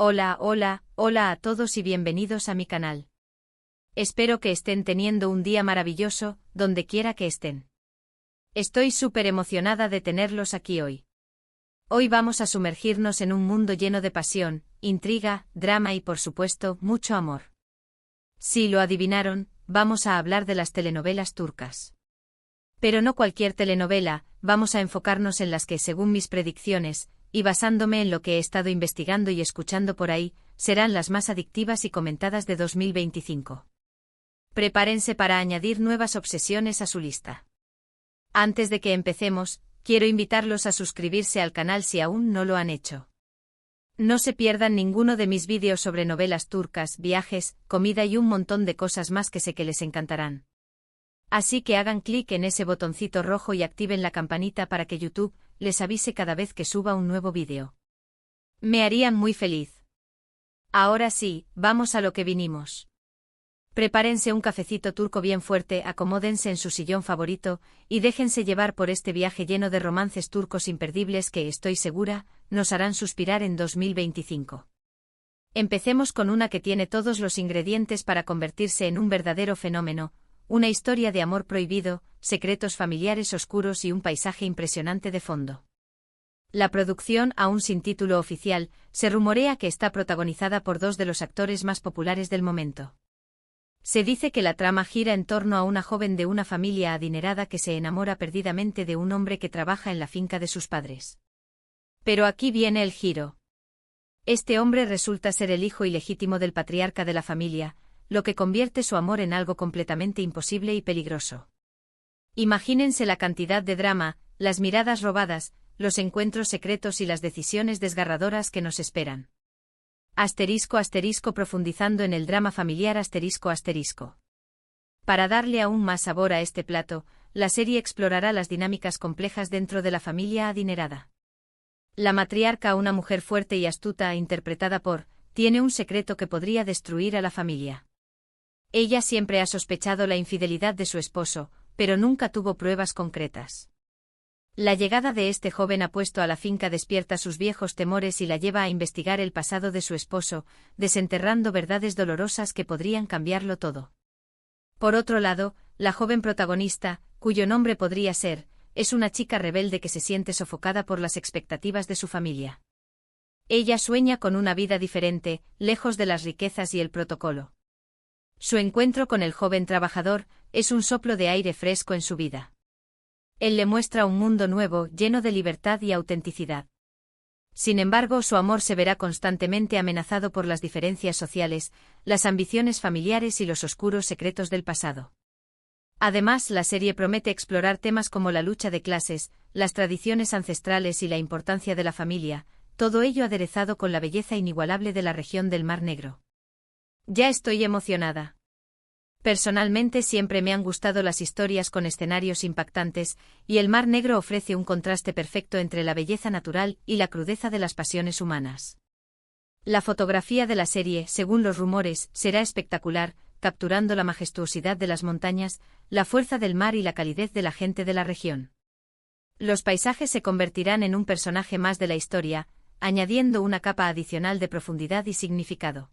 Hola a todos y bienvenidos a mi canal. Espero que estén teniendo un día maravilloso, donde quiera que estén. Estoy súper emocionada de tenerlos aquí hoy. Hoy vamos a sumergirnos en un mundo lleno de pasión, intriga, drama y por supuesto, mucho amor. Si lo adivinaron, vamos a hablar de las telenovelas turcas. Pero no cualquier telenovela, vamos a enfocarnos en las que, según mis predicciones, y basándome en lo que he estado investigando y escuchando por ahí, serán las más adictivas y comentadas de 2025. Prepárense para añadir nuevas obsesiones a su lista. Antes de que empecemos, quiero invitarlos a suscribirse al canal si aún no lo han hecho. No se pierdan ninguno de mis vídeos sobre novelas turcas, viajes, comida y un montón de cosas más que sé que les encantarán. Así que hagan clic en ese botoncito rojo y activen la campanita para que YouTube les avise cada vez que suba un nuevo vídeo. Me harían muy feliz. Ahora sí, vamos a lo que vinimos. Prepárense un cafecito turco bien fuerte, acomódense en su sillón favorito, y déjense llevar por este viaje lleno de romances turcos imperdibles que, estoy segura, nos harán suspirar en 2025. Empecemos con una que tiene todos los ingredientes para convertirse en un verdadero fenómeno, una historia de amor prohibido, secretos familiares oscuros y un paisaje impresionante de fondo. La producción, aún sin título oficial, se rumorea que está protagonizada por dos de los actores más populares del momento. Se dice que la trama gira en torno a una joven de una familia adinerada que se enamora perdidamente de un hombre que trabaja en la finca de sus padres. Pero aquí viene el giro. Este hombre resulta ser el hijo ilegítimo del patriarca de la familia, lo que convierte su amor en algo completamente imposible y peligroso. Imagínense la cantidad de drama, las miradas robadas, los encuentros secretos y las decisiones desgarradoras que nos esperan. Profundizando en el drama familiar Para darle aún más sabor a este plato, la serie explorará las dinámicas complejas dentro de la familia adinerada. La matriarca, una mujer fuerte y astuta interpretada por, tiene un secreto que podría destruir a la familia. Ella siempre ha sospechado la infidelidad de su esposo, pero nunca tuvo pruebas concretas. La llegada de este joven apuesto a la finca despierta sus viejos temores y la lleva a investigar el pasado de su esposo, desenterrando verdades dolorosas que podrían cambiarlo todo. Por otro lado, la joven protagonista, cuyo nombre podría ser, es una chica rebelde que se siente sofocada por las expectativas de su familia. Ella sueña con una vida diferente, lejos de las riquezas y el protocolo. Su encuentro con el joven trabajador es un soplo de aire fresco en su vida. Él le muestra un mundo nuevo, lleno de libertad y autenticidad. Sin embargo, su amor se verá constantemente amenazado por las diferencias sociales, las ambiciones familiares y los oscuros secretos del pasado. Además, la serie promete explorar temas como la lucha de clases, las tradiciones ancestrales y la importancia de la familia, todo ello aderezado con la belleza inigualable de la región del Mar Negro. Ya estoy emocionada. Personalmente siempre me han gustado las historias con escenarios impactantes, y el Mar Negro ofrece un contraste perfecto entre la belleza natural y la crudeza de las pasiones humanas. La fotografía de la serie, según los rumores, será espectacular, capturando la majestuosidad de las montañas, la fuerza del mar y la calidez de la gente de la región. Los paisajes se convertirán en un personaje más de la historia, añadiendo una capa adicional de profundidad y significado.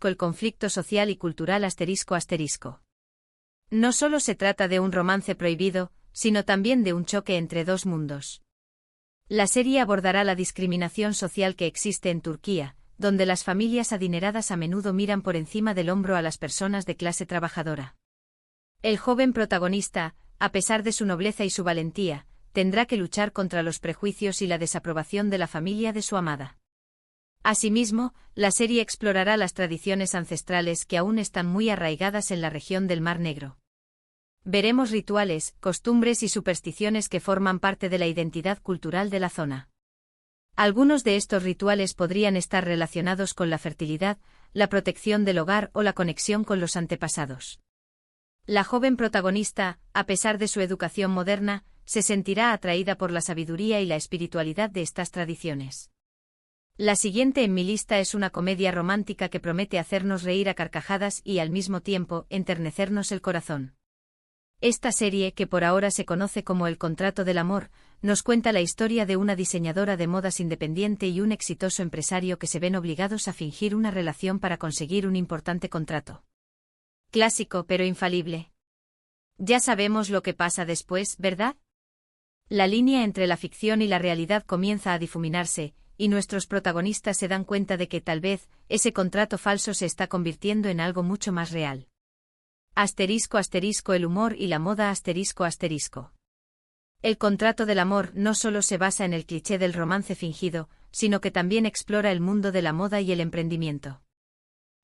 El conflicto social y cultural No solo se trata de un romance prohibido, sino también de un choque entre dos mundos. La serie abordará la discriminación social que existe en Turquía, donde las familias adineradas a menudo miran por encima del hombro a las personas de clase trabajadora. El joven protagonista, a pesar de su nobleza y su valentía, tendrá que luchar contra los prejuicios y la desaprobación de la familia de su amada. Asimismo, la serie explorará las tradiciones ancestrales que aún están muy arraigadas en la región del Mar Negro. Veremos rituales, costumbres y supersticiones que forman parte de la identidad cultural de la zona. Algunos de estos rituales podrían estar relacionados con la fertilidad, la protección del hogar o la conexión con los antepasados. La joven protagonista, a pesar de su educación moderna, se sentirá atraída por la sabiduría y la espiritualidad de estas tradiciones. La siguiente en mi lista es una comedia romántica que promete hacernos reír a carcajadas y, al mismo tiempo, enternecernos el corazón. Esta serie, que por ahora se conoce como El contrato del amor, nos cuenta la historia de una diseñadora de modas independiente y un exitoso empresario que se ven obligados a fingir una relación para conseguir un importante contrato. Clásico pero infalible. Ya sabemos lo que pasa después, ¿verdad? La línea entre la ficción y la realidad comienza a difuminarse, y nuestros protagonistas se dan cuenta de que tal vez ese contrato falso se está convirtiendo en algo mucho más real. *** El humor y la moda ***. El contrato del amor no solo se basa en el cliché del romance fingido, sino que también explora el mundo de la moda y el emprendimiento.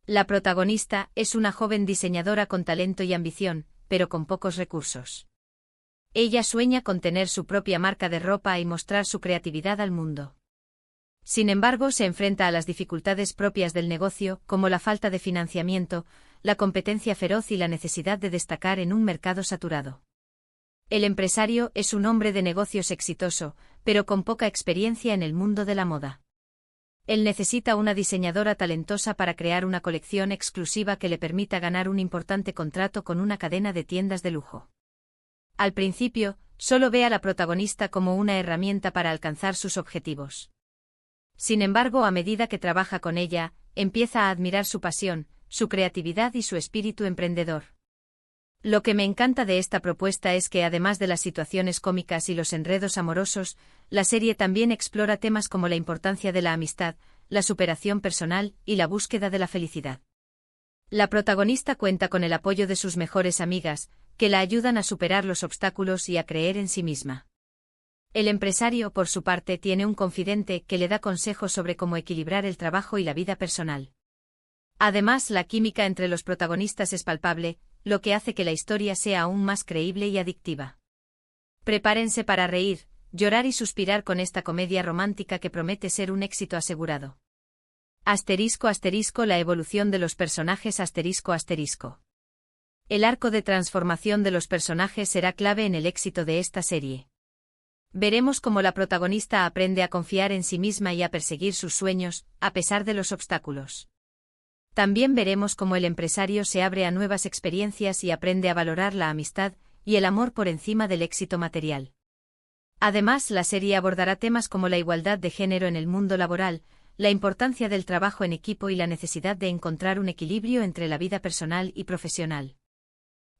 La protagonista es una joven diseñadora con talento y ambición, pero con pocos recursos. Ella sueña con tener su propia marca de ropa y mostrar su creatividad al mundo. Sin embargo, se enfrenta a las dificultades propias del negocio, como la falta de financiamiento, la competencia feroz y la necesidad de destacar en un mercado saturado. El empresario es un hombre de negocios exitoso, pero con poca experiencia en el mundo de la moda. Él necesita una diseñadora talentosa para crear una colección exclusiva que le permita ganar un importante contrato con una cadena de tiendas de lujo. Al principio, solo ve a la protagonista como una herramienta para alcanzar sus objetivos. Sin embargo, a medida que trabaja con ella, empieza a admirar su pasión, su creatividad y su espíritu emprendedor. Lo que me encanta de esta propuesta es que, además de las situaciones cómicas y los enredos amorosos, la serie también explora temas como la importancia de la amistad, la superación personal y la búsqueda de la felicidad. La protagonista cuenta con el apoyo de sus mejores amigas, que la ayudan a superar los obstáculos y a creer en sí misma. El empresario, por su parte, tiene un confidente que le da consejos sobre cómo equilibrar el trabajo y la vida personal. Además, la química entre los protagonistas es palpable, lo que hace que la historia sea aún más creíble y adictiva. Prepárense para reír, llorar y suspirar con esta comedia romántica que promete ser un éxito asegurado. ***, la evolución de los personajes ***. El arco de transformación de los personajes será clave en el éxito de esta serie. Veremos cómo la protagonista aprende a confiar en sí misma y a perseguir sus sueños, a pesar de los obstáculos. También veremos cómo el empresario se abre a nuevas experiencias y aprende a valorar la amistad y el amor por encima del éxito material. Además, la serie abordará temas como la igualdad de género en el mundo laboral, la importancia del trabajo en equipo y la necesidad de encontrar un equilibrio entre la vida personal y profesional.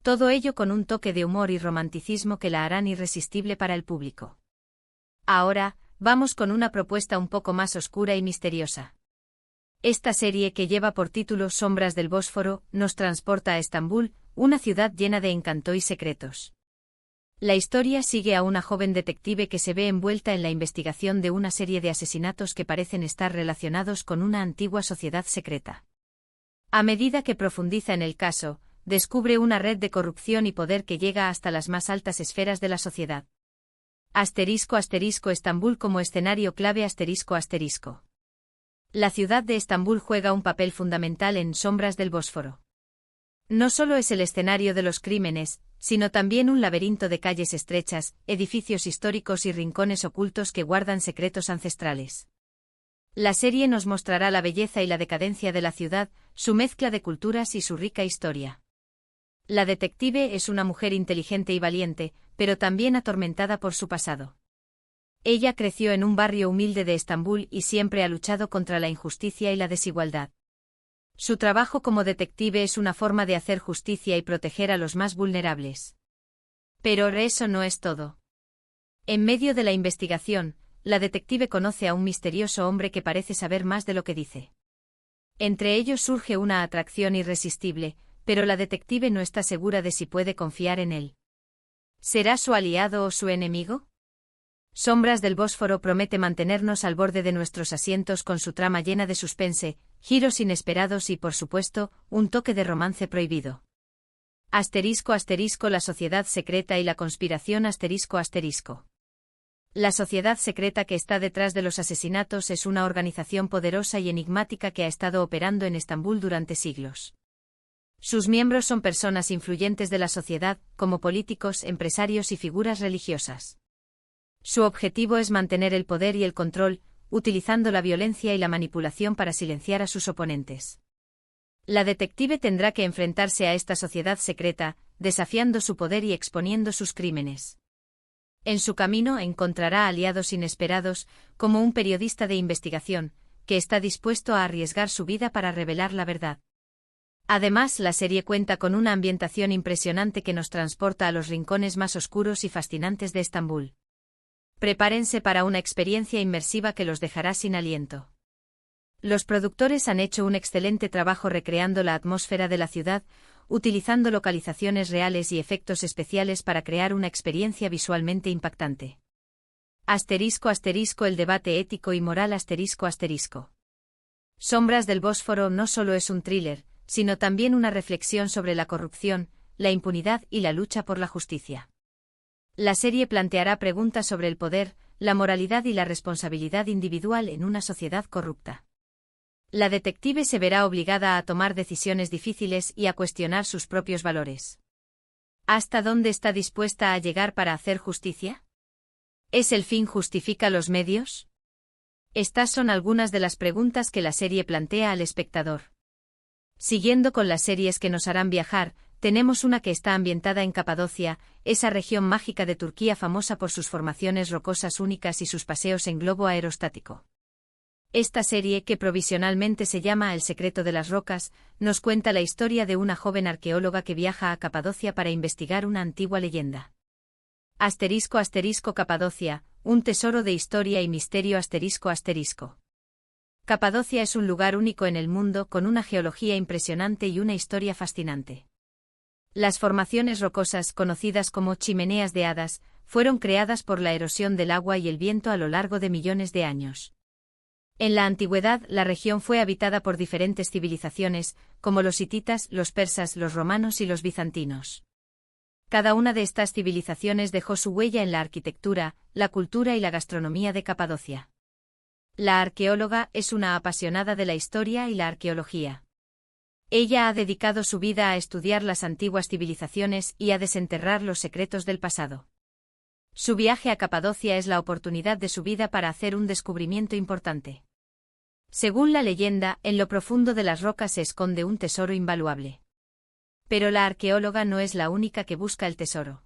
Todo ello con un toque de humor y romanticismo que la harán irresistible para el público. Ahora, vamos con una propuesta un poco más oscura y misteriosa. Esta serie, que lleva por título Sombras del Bósforo, nos transporta a Estambul, una ciudad llena de encanto y secretos. La historia sigue a una joven detective que se ve envuelta en la investigación de una serie de asesinatos que parecen estar relacionados con una antigua sociedad secreta. A medida que profundiza en el caso, descubre una red de corrupción y poder que llega hasta las más altas esferas de la sociedad. Estambul como escenario clave ***. La ciudad de Estambul juega un papel fundamental en Sombras del Bósforo. No solo es el escenario de los crímenes, sino también un laberinto de calles estrechas, edificios históricos y rincones ocultos que guardan secretos ancestrales. La serie nos mostrará la belleza y la decadencia de la ciudad, su mezcla de culturas y su rica historia. La detective es una mujer inteligente y valiente, pero también atormentada por su pasado. Ella creció en un barrio humilde de Estambul y siempre ha luchado contra la injusticia y la desigualdad. Su trabajo como detective es una forma de hacer justicia y proteger a los más vulnerables. Pero eso no es todo. En medio de la investigación, la detective conoce a un misterioso hombre que parece saber más de lo que dice. Entre ellos surge una atracción irresistible, pero la detective no está segura de si puede confiar en él. ¿Será su aliado o su enemigo? Sombras del Bósforo promete mantenernos al borde de nuestros asientos con su trama llena de suspense, giros inesperados y, por supuesto, un toque de romance prohibido. ***, la sociedad secreta y la conspiración ***. La sociedad secreta que está detrás de los asesinatos es una organización poderosa y enigmática que ha estado operando en Estambul durante siglos. Sus miembros son personas influyentes de la sociedad, como políticos, empresarios y figuras religiosas. Su objetivo es mantener el poder y el control, utilizando la violencia y la manipulación para silenciar a sus oponentes. La detective tendrá que enfrentarse a esta sociedad secreta, desafiando su poder y exponiendo sus crímenes. En su camino encontrará aliados inesperados, como un periodista de investigación, que está dispuesto a arriesgar su vida para revelar la verdad. Además, la serie cuenta con una ambientación impresionante que nos transporta a los rincones más oscuros y fascinantes de Estambul. Prepárense para una experiencia inmersiva que los dejará sin aliento. Los productores han hecho un excelente trabajo recreando la atmósfera de la ciudad, utilizando localizaciones reales y efectos especiales para crear una experiencia visualmente impactante. *** El debate ético y moral ***. Sombras del Bósforo no solo es un thriller, sino también una reflexión sobre la corrupción, la impunidad y la lucha por la justicia. La serie planteará preguntas sobre el poder, la moralidad y la responsabilidad individual en una sociedad corrupta. La detective se verá obligada a tomar decisiones difíciles y a cuestionar sus propios valores. ¿Hasta dónde está dispuesta a llegar para hacer justicia? ¿Es el fin justifica los medios? Estas son algunas de las preguntas que la serie plantea al espectador. Siguiendo con las series que nos harán viajar, tenemos una que está ambientada en Capadocia, esa región mágica de Turquía famosa por sus formaciones rocosas únicas y sus paseos en globo aerostático. Esta serie, que provisionalmente se llama El secreto de las rocas, nos cuenta la historia de una joven arqueóloga que viaja a Capadocia para investigar una antigua leyenda. *** Capadocia, un tesoro de historia y misterio ***. Capadocia es un lugar único en el mundo con una geología impresionante y una historia fascinante. Las formaciones rocosas, conocidas como chimeneas de hadas, fueron creadas por la erosión del agua y el viento a lo largo de millones de años. En la antigüedad, la región fue habitada por diferentes civilizaciones, como los hititas, los persas, los romanos y los bizantinos. Cada una de estas civilizaciones dejó su huella en la arquitectura, la cultura y la gastronomía de Capadocia. La arqueóloga es una apasionada de la historia y la arqueología. Ella ha dedicado su vida a estudiar las antiguas civilizaciones y a desenterrar los secretos del pasado. Su viaje a Capadocia es la oportunidad de su vida para hacer un descubrimiento importante. Según la leyenda, en lo profundo de las rocas se esconde un tesoro invaluable. Pero la arqueóloga no es la única que busca el tesoro.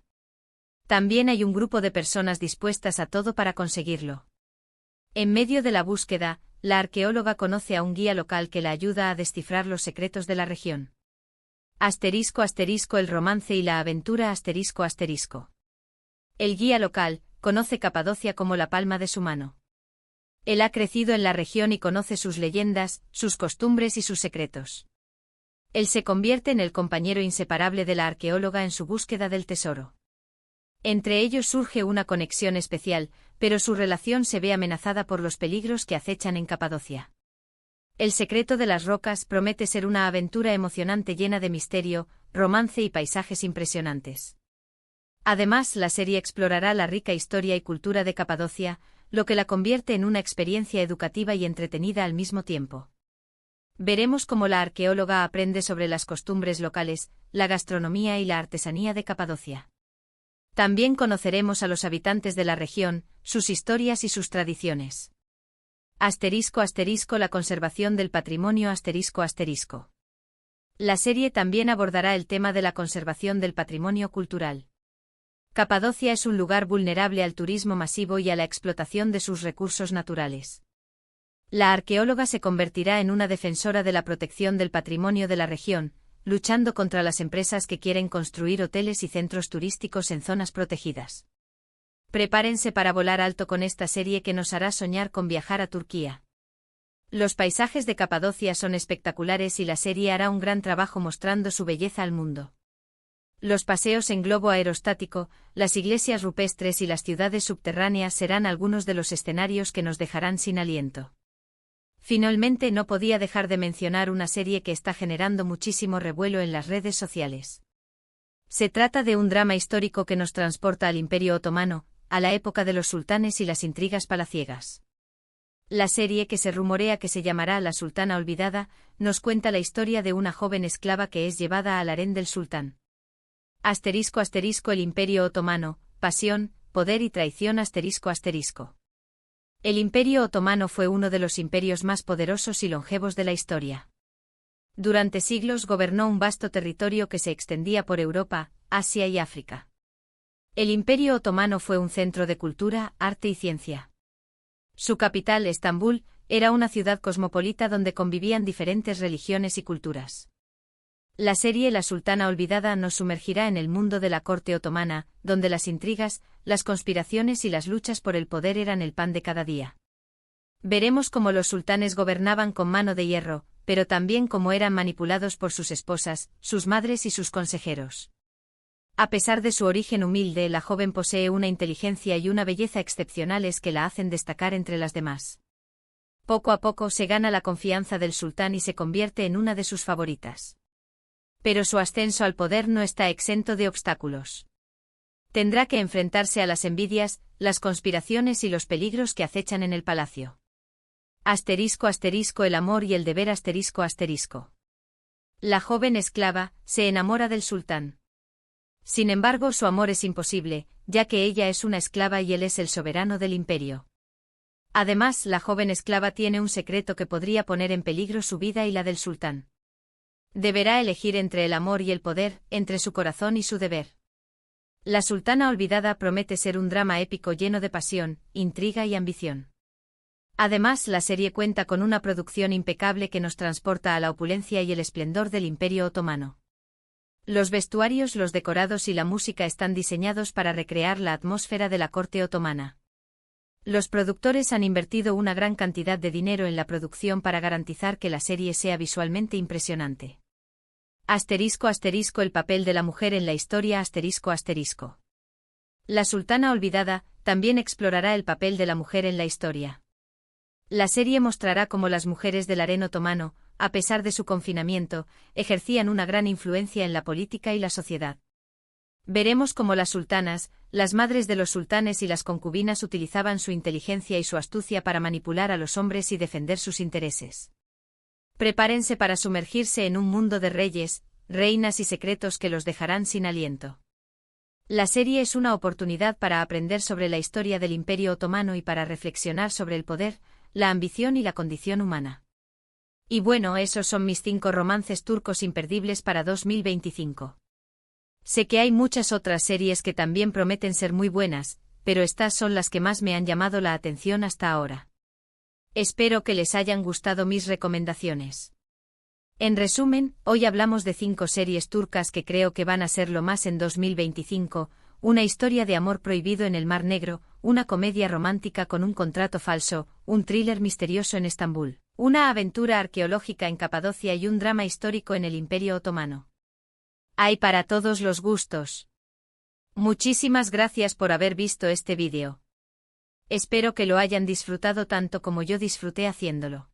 También hay un grupo de personas dispuestas a todo para conseguirlo. En medio de la búsqueda, la arqueóloga conoce a un guía local que la ayuda a descifrar los secretos de la región. *** El romance y la aventura ***. El guía local conoce Capadocia como la palma de su mano. Él ha crecido en la región y conoce sus leyendas, sus costumbres y sus secretos. Él se convierte en el compañero inseparable de la arqueóloga en su búsqueda del tesoro. Entre ellos surge una conexión especial, pero su relación se ve amenazada por los peligros que acechan en Capadocia. El secreto de las rocas promete ser una aventura emocionante llena de misterio, romance y paisajes impresionantes. Además, la serie explorará la rica historia y cultura de Capadocia, lo que la convierte en una experiencia educativa y entretenida al mismo tiempo. Veremos cómo la arqueóloga aprende sobre las costumbres locales, la gastronomía y la artesanía de Capadocia. También conoceremos a los habitantes de la región, sus historias y sus tradiciones. *** La conservación del patrimonio ***. La serie también abordará el tema de la conservación del patrimonio cultural. Capadocia es un lugar vulnerable al turismo masivo y a la explotación de sus recursos naturales. La arqueóloga se convertirá en una defensora de la protección del patrimonio de la región, luchando contra las empresas que quieren construir hoteles y centros turísticos en zonas protegidas. Prepárense para volar alto con esta serie que nos hará soñar con viajar a Turquía. Los paisajes de Capadocia son espectaculares y la serie hará un gran trabajo mostrando su belleza al mundo. Los paseos en globo aerostático, las iglesias rupestres y las ciudades subterráneas serán algunos de los escenarios que nos dejarán sin aliento. Finalmente, no podía dejar de mencionar una serie que está generando muchísimo revuelo en las redes sociales. Se trata de un drama histórico que nos transporta al Imperio Otomano, a la época de los sultanes y las intrigas palaciegas. La serie, que se rumorea que se llamará La Sultana Olvidada, nos cuenta la historia de una joven esclava que es llevada al harén del sultán. *** El Imperio Otomano, pasión, poder y traición ***. El Imperio Otomano fue uno de los imperios más poderosos y longevos de la historia. Durante siglos gobernó un vasto territorio que se extendía por Europa, Asia y África. El Imperio Otomano fue un centro de cultura, arte y ciencia. Su capital, Estambul, era una ciudad cosmopolita donde convivían diferentes religiones y culturas. La serie La Sultana Olvidada nos sumergirá en el mundo de la corte otomana, donde las intrigas, las conspiraciones y las luchas por el poder eran el pan de cada día. Veremos cómo los sultanes gobernaban con mano de hierro, pero también cómo eran manipulados por sus esposas, sus madres y sus consejeros. A pesar de su origen humilde, la joven posee una inteligencia y una belleza excepcionales que la hacen destacar entre las demás. Poco a poco se gana la confianza del sultán y se convierte en una de sus favoritas. Pero su ascenso al poder no está exento de obstáculos. Tendrá que enfrentarse a las envidias, las conspiraciones y los peligros que acechan en el palacio. *** El amor y el deber ***. La joven esclava se enamora del sultán. Sin embargo, su amor es imposible, ya que ella es una esclava y él es el soberano del imperio. Además, la joven esclava tiene un secreto que podría poner en peligro su vida y la del sultán. Deberá elegir entre el amor y el poder, entre su corazón y su deber. La Sultana Olvidada promete ser un drama épico lleno de pasión, intriga y ambición. Además, la serie cuenta con una producción impecable que nos transporta a la opulencia y el esplendor del Imperio Otomano. Los vestuarios, los decorados y la música están diseñados para recrear la atmósfera de la corte otomana. Los productores han invertido una gran cantidad de dinero en la producción para garantizar que la serie sea visualmente impresionante. *** El papel de la mujer en la historia ***. La Sultana Olvidada también explorará el papel de la mujer en la historia. La serie mostrará cómo las mujeres del harén otomano, a pesar de su confinamiento, ejercían una gran influencia en la política y la sociedad. Veremos cómo las sultanas, las madres de los sultanes y las concubinas utilizaban su inteligencia y su astucia para manipular a los hombres y defender sus intereses. Prepárense para sumergirse en un mundo de reyes, reinas y secretos que los dejarán sin aliento. La serie es una oportunidad para aprender sobre la historia del Imperio Otomano y para reflexionar sobre el poder, la ambición y la condición humana. Y bueno, esos son mis 5 romances turcos imperdibles para 2025. Sé que hay muchas otras series que también prometen ser muy buenas, pero estas son las que más me han llamado la atención hasta ahora. Espero que les hayan gustado mis recomendaciones. En resumen, hoy hablamos de 5 series turcas que creo que van a ser lo más en 2025, una historia de amor prohibido en el Mar Negro, una comedia romántica con un contrato falso, un thriller misterioso en Estambul, una aventura arqueológica en Capadocia y un drama histórico en el Imperio Otomano. Hay para todos los gustos. Muchísimas gracias por haber visto este vídeo. Espero que lo hayan disfrutado tanto como yo disfruté haciéndolo.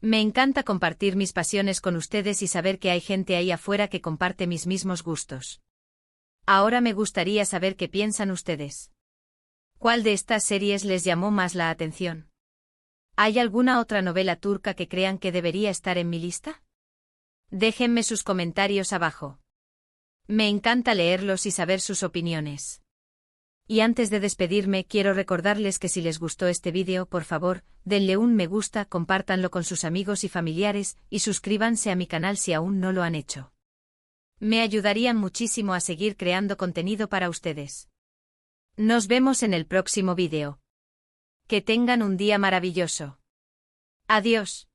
Me encanta compartir mis pasiones con ustedes y saber que hay gente ahí afuera que comparte mis mismos gustos. Ahora me gustaría saber qué piensan ustedes. ¿Cuál de estas series les llamó más la atención? ¿Hay alguna otra novela turca que crean que debería estar en mi lista? Déjenme sus comentarios abajo. Me encanta leerlos y saber sus opiniones. Y antes de despedirme, quiero recordarles que si les gustó este vídeo, por favor, denle un me gusta, compártanlo con sus amigos y familiares, y suscríbanse a mi canal si aún no lo han hecho. Me ayudarían muchísimo a seguir creando contenido para ustedes. Nos vemos en el próximo vídeo. Que tengan un día maravilloso. Adiós.